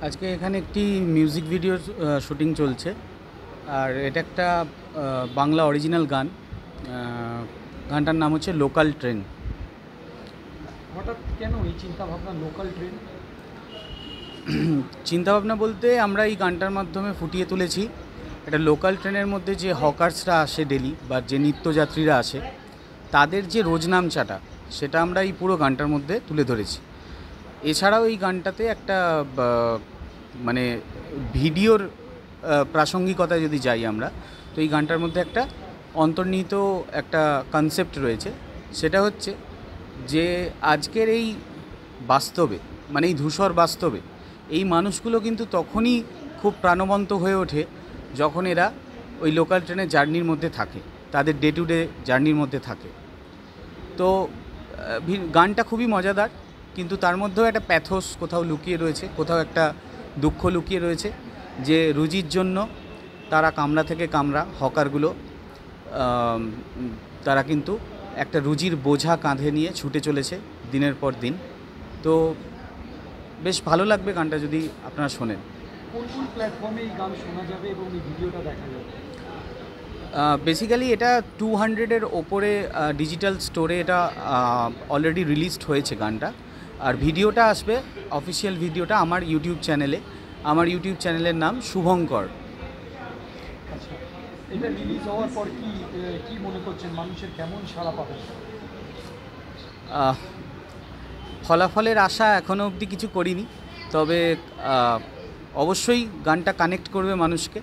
আজকে এখানে একটি মিউজিক ভিডিওর শুটিং চলছে। আর এটা একটা বাংলা অরিজিনাল গান। গানটার নাম হচ্ছে লোকাল ট্রেন। হঠাৎ কেন এই চিন্তাভাবনা লোকাল ট্রেন? চিন্তাভাবনা বলতে আমরা এই গানটার মাধ্যমে ফুটিয়ে তুলেছি এটা লোকাল ট্রেনের মধ্যে যে হকার্সরা আসে ডেলি বা যে নিত্যযাত্রীরা আসে তাদের যে রোজনামচাটা সেটা আমরা এই পুরো গানটার মধ্যে তুলে ধরেছি। এছাড়াও এই গানটাতে একটা মানে ভিডিওর প্রাসঙ্গিকতা যদি যাই আমরা, তো এই গানটার মধ্যে একটা অন্তর্নিহিত একটা কনসেপ্ট রয়েছে। সেটা হচ্ছে যে আজকের এই বাস্তবে, মানে এই ধূসর বাস্তবে এই মানুষগুলো কিন্তু তখনই খুব প্রাণবন্ত হয়ে ওঠে যখন এরা ওই লোকাল ট্রেনের জার্নির মধ্যে থাকে, তাদের ডে টু ডে জার্নির মধ্যে থাকে। তো গানটা খুবই মজাদার, কিন্তু তার মধ্যেও একটা প্যাথোস কোথাও লুকিয়ে রয়েছে, কোথাও একটা দুঃখ লুকিয়ে রয়েছে যে রুজির জন্য তারা কামরা থেকে কামরা হকারগুলো তারা কিন্তু একটা রুজির বোঝা কাঁধে নিয়ে ছুটে চলেছে দিনের পর দিন। তো বেশ ভালো লাগবে গানটা যদি আপনারা শোনেন। কোন কোন প্ল্যাটফর্মে এই গান শোনা যাবে এবং এই ভিডিওটা দেখা যাবে? বেসিক্যালি এটা 200-এর ওপরে ডিজিটাল স্টোরে এটা অলরেডি রিলিজড হয়েছে গানটা। আর ভিডিওটা আসবে, অফিসিয়াল ভিডিওটা আমার ইউটিউব চ্যানেলে। আমার ইউটিউব চ্যানেলের নাম শুভঙ্কর। আচ্ছা, এটা রিলিজ হওয়ার পর কি মনে করছেন, মানুষের কেমন সাড়া পাবেন? ফলাফলের আশা এখনও অবধি কিছু করিনি, তবে অবশ্যই গানটা কানেক্ট করবে মানুষকে।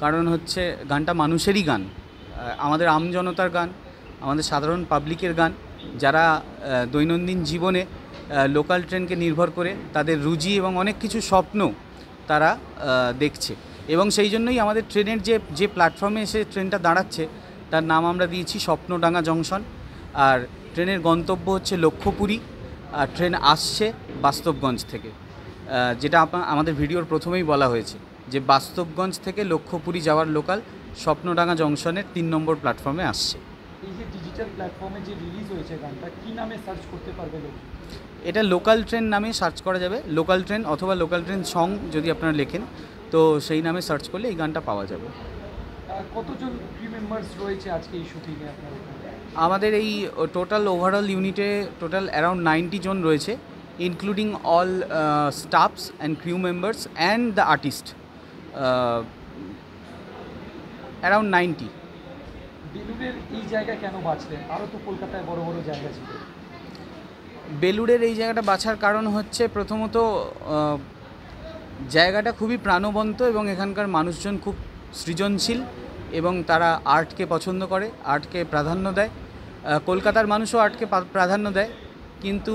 কারণ হচ্ছে গানটা মানুষেরই গান, আমাদের আমজনতার গান, আমাদের সাধারণ পাবলিকের গান, যারা দৈনন্দিন জীবনে লোকাল ট্রেনকে নির্ভর করে তাদের রুজি এবং অনেক কিছু স্বপ্ন তারা দেখছে। এবং সেই জন্যই আমাদের ট্রেনের যে প্ল্যাটফর্মে এসে ট্রেনটা দাঁড়াচ্ছে তার নাম আমরা দিয়েছি স্বপ্নডাঙ্গা জংশন। আর ট্রেনের গন্তব্য হচ্ছে লক্ষ্যপুরী। আর ট্রেন আসছে বাস্তবগঞ্জ থেকে, যেটা আমাদের ভিডিওর প্রথমেই বলা হয়েছে যে বাস্তবগঞ্জ থেকে লক্ষ্যপুরী যাওয়ার লোকাল স্বপ্নডাঙ্গা জংশনের 3 নম্বর প্ল্যাটফর্মে আসছে। এই যে ডিজিটাল প্ল্যাটফর্মে যে রিলিজ হয়েছে গানটা, কি নামে সার্চ করতে পারবে লোক? এটা লোকাল ট্রেন নামে সার্চ করা যাবে, লোকাল ট্রেন অথবা লোকাল ট্রেন সং যদি আপনারা লেখেন, তো সেই নামে সার্চ করলে এই গানটা পাওয়া যাবে। কতজন ক্রিউ মেম্বার্স রয়েছে আজকে এই শুটিংয়ে আপনার এখানে? আমাদের এই টোটাল ওভারঅল ইউনিটে টোটাল অ্যারাউন্ড 90 জন রয়েছে, including all stuffs and crew members and the artist, around 90। বেলুড়ের এই জায়গা কেন বাঁচলেন? আরও তো কলকাতায় বড় বড় জায়গা ছিল। বেলুড়ের এই জায়গাটা বাছার কারণ হচ্ছে প্রথমত জায়গাটা খুবই প্রাণবন্ত এবং এখানকার মানুষজন খুব সৃজনশীল এবং তারা আর্টকে পছন্দ করে, আর্টকে প্রাধান্য দেয়। কলকাতার মানুষও আর্টকে প্রাধান্য দেয়, কিন্তু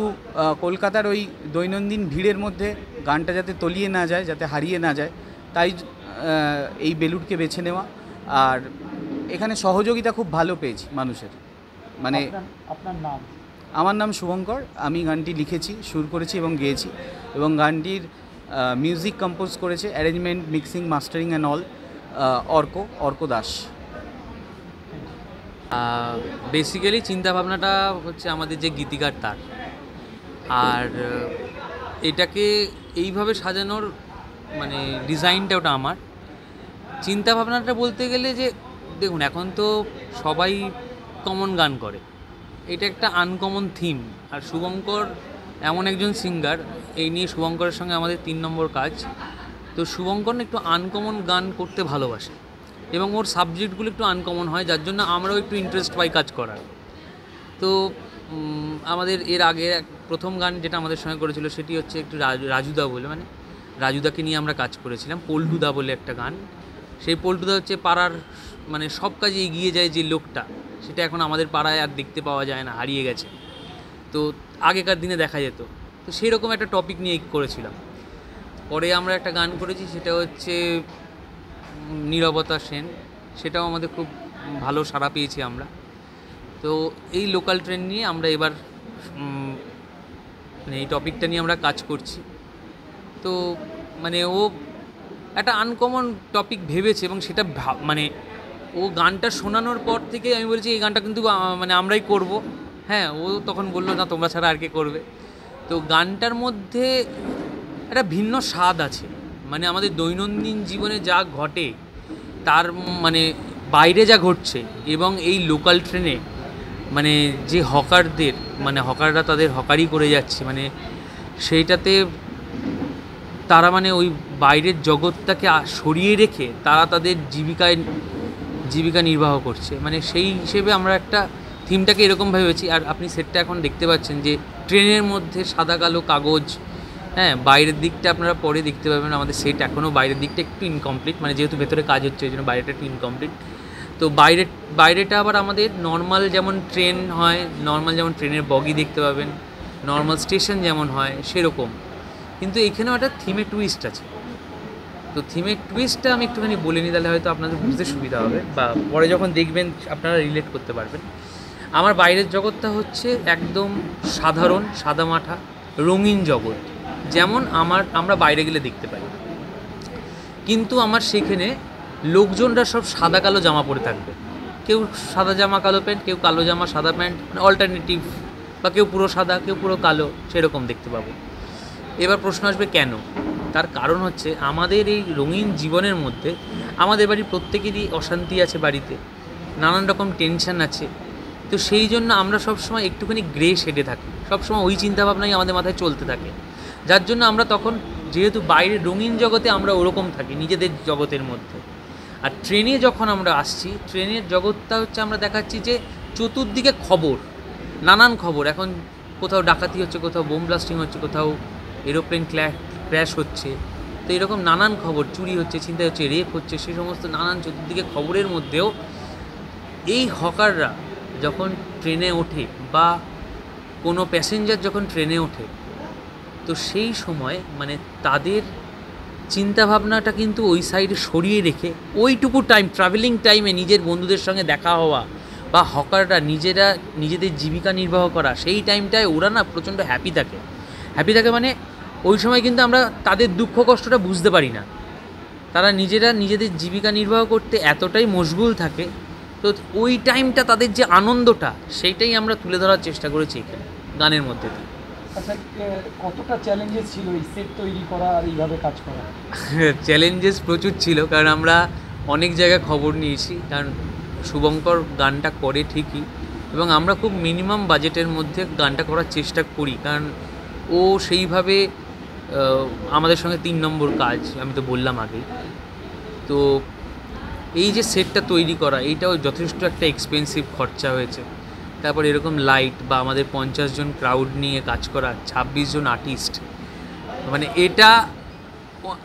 কলকাতার ওই দৈনন্দিন ভিড়ের মধ্যে গানটা যাতে তলিয়ে না যায়, যাতে হারিয়ে না যায়, তাই এই বেলুড়কে বেছে নেওয়া। আর এখানে সহযোগিতা খুব ভালো পেয়েছি মানুষের। মানে আপনার নাম? আমার নাম শুভঙ্কর। আমি গানটি লিখেছি, সুর করেছি এবং গেয়েছি, এবং গানটির মিউজিক কম্পোজ করেছে, arrangement, mixing, mastering and all Arka Das. Basically চিন্তাভাবনাটা হচ্ছে আমাদের যে গীতিকার তার, আর এটাকে এইভাবে সাজানোর মানে ডিজাইনটা ওটা আমার। চিন্তাভাবনাটা বলতে গেলে যে দেখুন, এখন তো সবাই কমন গান করে, এটা একটা আনকমন থিম। আর শুভঙ্কর এমন একজন সিঙ্গার, এই নিয়ে শুভঙ্করের সঙ্গে আমাদের 3 নম্বর কাজ। তো শুভঙ্কর একটু আনকমন গান করতে ভালোবাসে এবং ওর সাবজেক্টগুলো একটু আনকমন হয়, যার জন্য আমরাও একটু ইন্টারেস্ট পাই কাজ করার। তো আমাদের এর আগে প্রথম গান যেটা আমাদের সঙ্গে করেছিল সেটি হচ্ছে একটু রাজুদা বলে, মানে রাজুদাকে নিয়ে আমরা কাজ করেছিলাম। পল্টুদা বলে একটা গান। সেই পল্টুদা হচ্ছে পাড়ার মানে সব কাজে এগিয়ে যায় যে লোকটা, সেটা এখন আমাদের পাড়ায় আর দেখতে পাওয়া যায় না, হারিয়ে গেছে। তো আগেকার দিনে দেখা যেত। তো সেই রকম একটা টপিক নিয়ে করেছিলাম। পরে আমরা একটা গান করেছি, সেটা হচ্ছে নীরবতা সেন। সেটাও আমাদের খুব ভালো সাড়া পেয়েছি আমরা। তো এই লোকাল ট্রেন নিয়ে আমরা এবার মানে এই টপিকটা নিয়ে আমরা কাজ করছি। তো মানে ও একটা আনকমন টপিক ভেবেছে এবং সেটা মানে ও গানটা শোনানোর পর থেকে আমি বলছি এই গানটা কিন্তু মানে আমরাই করব। হ্যাঁ, ও তখন বললো না তোমরা ছাড়া আর কে করবে। তো গানটার মধ্যে একটা ভিন্ন স্বাদ আছে, মানে আমাদের দৈনন্দিন জীবনে যা ঘটে তার মানে বাইরে যা ঘটছে, এবং এই লোকাল ট্রেনে মানে যে হকারদের মানে হকাররা তাদের হকারি করে যাচ্ছে, মানে সেইটাতে তারা মানে ওই বাইরের জগৎটাকে সরিয়ে রেখে তারা তাদের জীবিকা নির্বাহ করছে। মানে সেই হিসেবে আমরা একটা থিমটাকে এরকম ভেবেছি। আর আপনি সেটটা এখন দেখতে পাচ্ছেন যে ট্রেনের মধ্যে সাদা কালো কাগজ, হ্যাঁ, বাইরের দিকটা আপনারা পরে দেখতে পাবেন। আমাদের সেট এখনও বাইরের দিকটা একটু ইনকমপ্লিট, মানে যেহেতু ভেতরে কাজ হচ্ছে ওই জন্য বাইরেটা একটু ইনকমপ্লিট। তো বাইরেটা আবার আমাদের নর্মাল যেমন ট্রেন হয়, নর্মাল যেমন ট্রেনের বগি দেখতে পাবেন, নর্মাল স্টেশন যেমন হয় সেরকম, কিন্তু এখানেও একটা থিমের টুইস্ট আছে। তো থিমের টুইস্টটা আমি একটুখানি বলে নিই, তাহলে হয়তো আপনাদের বুঝতে সুবিধা হবে, বা পরে যখন দেখবেন আপনারা রিলেট করতে পারবেন। আমার বাইরের জগৎটা হচ্ছে একদম সাধারণ সাদামাঠা রঙিন জগৎ, যেমন আমরা বাইরে গেলে দেখতে পাই, কিন্তু আমার সেখানে লোকজনরা সব সাদা কালো জামা পরে থাকবে। কেউ সাদা জামা কালো প্যান্ট, কেউ কালো জামা সাদা প্যান্ট, মানে অল্টারনেটিভ, বা কেউ পুরো সাদা কেউ পুরো কালো, সেরকম দেখতে পাবো। এবার প্রশ্ন আসবে কেন? তার কারণ হচ্ছে আমাদের এই রঙিন জীবনের মধ্যে আমাদের বাড়ির প্রত্যেকেরই অশান্তি আছে, বাড়িতে নানান রকম টেনশন আছে। তো সেই জন্য আমরা সবসময় একটুখানি গ্রে শেডে থাকি, সবসময় ওই চিন্তাভাবনাই আমাদের মাথায় চলতে থাকে, যার জন্য আমরা তখন যেহেতু বাইরের রঙিন জগতে আমরা ওরকম থাকি নিজেদের জগতের মধ্যে। আর ট্রেনে যখন আমরা আসছি, ট্রেনের জগৎটা হচ্ছে আমরা দেখাচ্ছি যে চতুর্দিকে খবর, নানান খবর। এখন কোথাও ডাকাতি হচ্ছে, কোথাও বোম ব্লাস্টিং হচ্ছে, কোথাও এরোপ্লেন ক্র্যাশ হচ্ছে, তো এরকম নানান খবর, চুরি হচ্ছে, ছিনতাই হচ্ছে, রেপ হচ্ছে, সেই সমস্ত নানান চতুর্দিকে খবরের মধ্যেও এই হকাররা যখন ট্রেনে ওঠে বা কোনো প্যাসেঞ্জার যখন ট্রেনে ওঠে, তো সেই সময় মানে তাদের চিন্তাভাবনাটা কিন্তু ওই সাইডে সরিয়ে রেখে ওইটুকু টাইম, ট্রাভেলিং টাইমে নিজের বন্ধুদের সঙ্গে দেখা হওয়া বা হকাররা নিজেদের জীবিকা নির্বাহ করা, সেই টাইমটায় ওরা না প্রচণ্ড হ্যাপি থাকে মানে ওই সময় কিন্তু আমরা তাদের দুঃখ কষ্টটা বুঝতে পারি না। তারা নিজেদের জীবিকা নির্বাহ করতে এতটাই মশগুল থাকে, তো ওই টাইমটা তাদের যে আনন্দটা, সেইটাই আমরা তুলে ধরার চেষ্টা করেছি এখানে গানের মধ্যে দিয়ে। আচ্ছা, কতটা চ্যালেঞ্জেস ছিল এই সেট তৈরি করা আর এইভাবে কাজ করা? চ্যালেঞ্জেস প্রচুর ছিল, কারণ আমরা অনেক জায়গায় খবর নিয়েছি। কারণ শুভঙ্কর গানটা করে ঠিকই, এবং আমরা খুব মিনিমাম বাজেটের মধ্যে গানটা করার চেষ্টা করি, কারণ ও সেইভাবে আমাদের সঙ্গে 3 নম্বর কাজ, আমি তো বললাম আগেই। তো এই যে সেটটা তৈরি করা, এইটাও যথেষ্ট একটা এক্সপেন্সিভ খরচা হয়েছে। তারপর এরকম লাইট, বা আমাদের 50 জন ক্রাউড নিয়ে কাজ করা, 26 জন আর্টিস্ট, মানে এটা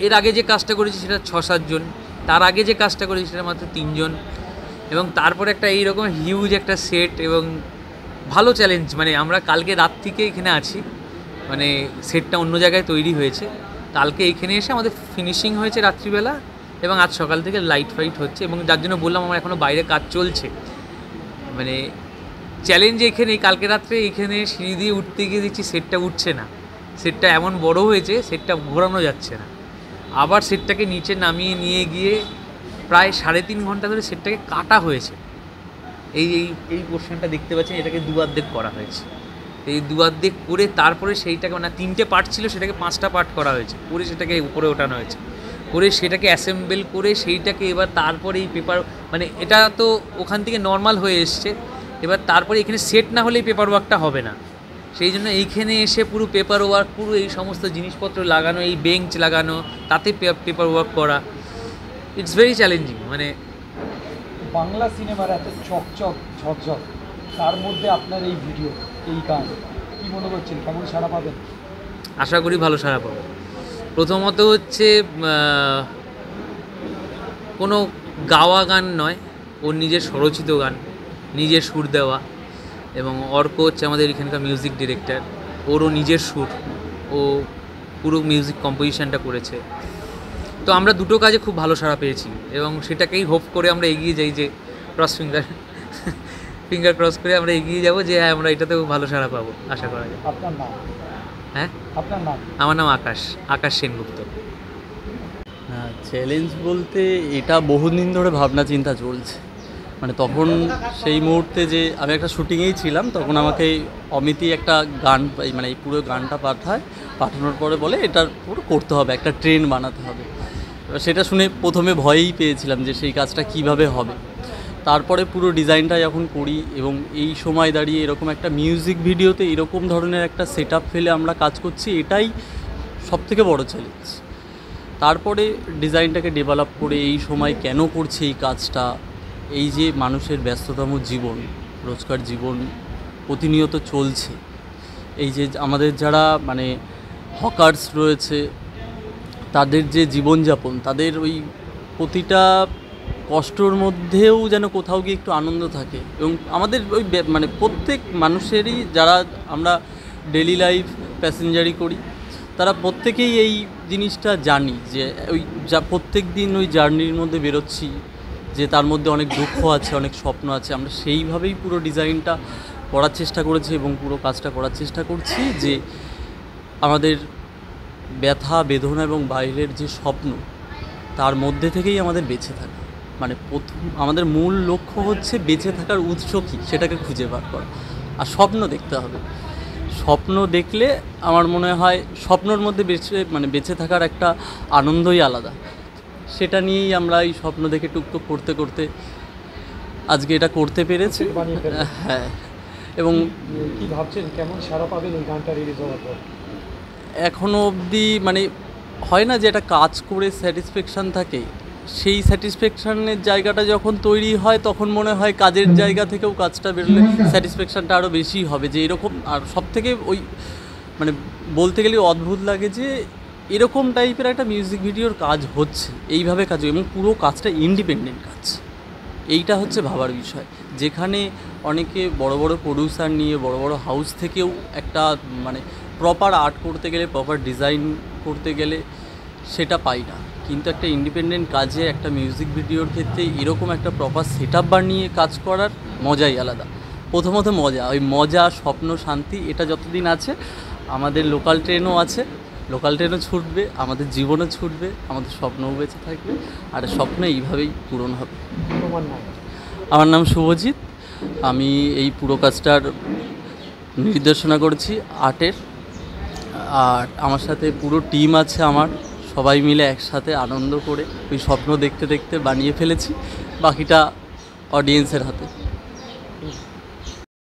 এর আগে যে কাজটা করেছি সেটা 6-7 জন, তার আগে যে কাজটা করেছি সেটা মাত্র 3 জন, এবং তারপর একটা এইরকম হিউজ একটা সেট এবং ভালো চ্যালেঞ্জ। মানে আমরা কালকে রাত থেকে এখানে আছি, মানে সেটটা অন্য জায়গায় তৈরি হয়েছে, কালকে এখানে এসে আমাদের ফিনিশিং হয়েছে রাত্রিবেলা, এবং আজ সকাল থেকে লাইট ফাইট হচ্ছে, এবং যার জন্য বললাম আমার এখনও বাইরে কাজ চলছে। মানে চ্যালেঞ্জ এখানে, কালকে রাত্রে এখানে সিঁড়ি দিয়ে উঠতে গিয়ে দেখছি সেটটা উঠছে না, সেটটা এমন বড় হয়েছে সেটটা ঘোরানো যাচ্ছে না। আবার সেটটাকে নিচে নামিয়ে নিয়ে গিয়ে প্রায় 3.5 ঘন্টা ধরে সেটটাকে কাটা হয়েছে। এই পোর্শনটা দেখতে পাচ্ছেন, এটাকে 2 অর্ধেক করা হয়েছে। এই 2 অর্ধেক করে তারপরে সেইটাকে, মানে 3টে পার্ট ছিল, সেটাকে 5টা পার্ট করা হয়েছে, করে সেটাকে উপরে ওঠানো হয়েছে, করে সেটাকে অ্যাসেম্বল করে সেইটাকে এবার তারপরে এই পেপার, মানে এটা তো ওখান থেকে নর্মাল হয়ে এসছে, এবার তারপরে এখানে সেট না হলে এই পেপার ওয়ার্কটা হবে না। সেই জন্য এইখানে এসে পুরো পেপার ওয়ার্ক, পুরো এই সমস্ত জিনিসপত্র লাগানো, এই বেঞ্চ লাগানো, তাতে পেপার ওয়ার্ক করা, ইটস ভেরি চ্যালেঞ্জিং। মানে বাংলা সিনেমার এত চকচক ঝকঝক, তার মধ্যে আপনার এই ভিডিও, এই গান, কি মনে করছেন, কেমন সাড়া পাবেন? আশা করি ভালো সাড়া পাবো। প্রথমত হচ্ছে কোনো গাওয়া গান নয়, ওর নিজের স্বরচিত গান, নিজের সুর দেওয়া, এবং অর্ক হচ্ছে আমাদের এখানকার মিউজিক ডিরেক্টর, ওরও নিজের সুর, ও পুরো মিউজিক কম্পোজিশনটা করেছে। তো আমরা দুটো কাজে খুব ভালো সাড়া পেয়েছি, এবং সেটাকেই হোপ করে আমরা এগিয়ে যাই, যে ফিঙ্গার ক্রস করে আমরা এগিয়ে যাব, যে হ্যাঁ আমরা এটাতেও ভালো সাড়া পাবো, আশা করা যায়। আপনার নাম? হ্যাঁ, আপনার নাম? আমার নাম আকাশ সেনগুপ্ত। হ্যাঁ, চ্যালেঞ্জ বলতে এটা বহুদিন ধরে ভাবনা চিন্তা চলছে। মানে তখন সেই মুহূর্তে যে আমি একটা শুটিংয়েই ছিলাম, তখন আমাকে অমিতি একটা গান, মানে এই পুরো গানটা পাঠানোর পরে বলে এটার পুরো করতে হবে, একটা ট্রেন বানাতে হবে। সেটা শুনে প্রথমে ভয়েই পেয়েছিলাম যে সেই কাজটা কিভাবে হবে। তারপরে পুরো ডিজাইনটা যখন করি এবং এই সময় দাঁড়িয়ে এরকম একটা মিউজিক ভিডিওতে এরকম ধরনের একটা সেট আপ ফেলে আমরা কাজ করছি, এটাই সবথেকে বড় চ্যালেঞ্জ। তারপরে ডিজাইনটাকে ডেভেলপ করে এই সময় কেন করছি এই কাজটা, এই যে মানুষের ব্যস্ততম জীবন, রোজকার জীবন প্রতিনিয়ত চলছে, এই যে আমাদের যারা মানে হকার্স রয়েছে তাদের যে জীবনযাপন, তাদের ওই প্রতিটা কষ্টর মধ্যেও যেন কোথাও গিয়ে একটু আনন্দ থাকে। এবং আমাদের ওই মানে প্রত্যেক মানুষেরই, যারা আমরা ডেলি লাইফ প্যাসেঞ্জারি করি, তারা প্রত্যেকেই এই জিনিসটা জানি যে ওই যা প্রত্যেক দিন ওই জার্নির মধ্যে বেরোচ্ছি, যে তার মধ্যে অনেক দুঃখ আছে, অনেক স্বপ্ন আছে। আমরা সেইভাবেই পুরো ডিজাইনটা করার চেষ্টা করেছি এবং পুরো কাজটা করার চেষ্টা করছি যে আমাদের ব্যথা বেদনা এবং বাইরের যে স্বপ্ন, তার মধ্যে থেকেই আমাদের বেঁচে থাকা। মানে আমাদের মূল লক্ষ্য হচ্ছে বেঁচে থাকার উৎস কী সেটাকে খুঁজে বার করা, আর স্বপ্ন দেখতে হবে। স্বপ্ন দেখলে আমার মনে হয় স্বপ্নর মধ্যে বেঁচে থাকার একটা আনন্দই আলাদা। সেটা নিয়েই আমরা এই স্বপ্ন দেখে টুকটুক করতে করতে আজকে এটা করতে পেরেছি। হ্যাঁ, এবং কি ভাবছেন কেমন সাড়া পাবেন এই গানটা রিলিজ হওয়ার পর? এখনও অবধি মানে হয় না যে একটা কাজ করে স্যাটিসফ্যাকশান থাকে, সেই স্যাটিসফ্যাকশানের জায়গাটা যখন তৈরি হয় তখন মনে হয় কাজের জায়গা থেকেও কাজটা বেরোলে স্যাটিসফ্যাকশানটা আরও বেশি হবে। যে এরকম, আর সবথেকে ওই মানে বলতে গেলে অদ্ভুত লাগে যে এরকম টাইপের একটা মিউজিক ভিডিওর কাজ হচ্ছে, এইভাবে কাজ, এবং পুরো কাজটা ইন্ডিপেন্ডেন্ট কাজ। এইটা হচ্ছে ভাবার বিষয়, যেখানে অনেকে বড় বড় প্রডিউসার নিয়ে বড় বড় হাউস থেকেও একটা মানে প্রপার আর্ট করতে গেলে, প্রপার ডিজাইন করতে গেলে সেটা পাই না। কিন্তু একটা ইন্ডিপেন্ডেন্ট কাজে, একটা মিউজিক ভিডিওর ক্ষেত্রে এরকম একটা প্রপার সেট আপ বানিয়ে কাজ করার মজাই আলাদা। প্রথমত মজা, ওই মজা, স্বপ্ন, শান্তি, এটা যতদিন আছে আমাদের লোকাল ট্রেনও আছে, লোকাল ট্রেনও ছুটবে, আমাদের জীবনও ছুটবে, আমাদের স্বপ্নও বেঁচে থাকবে, আর স্বপ্ন এইভাবেই পূরণ হবে। আমার নাম শুভজিৎ, আমি এই পুরো কাজটার নির্দেশনা করেছি আর্টের, আর আমার সাথে পুরো টিম আছে আমার, সবাই মিলে একসাথে আনন্দ করে ওই স্বপ্ন দেখতে দেখতে বানিয়ে ফেলেছি। বাকিটা অডিয়েন্সের হাতে।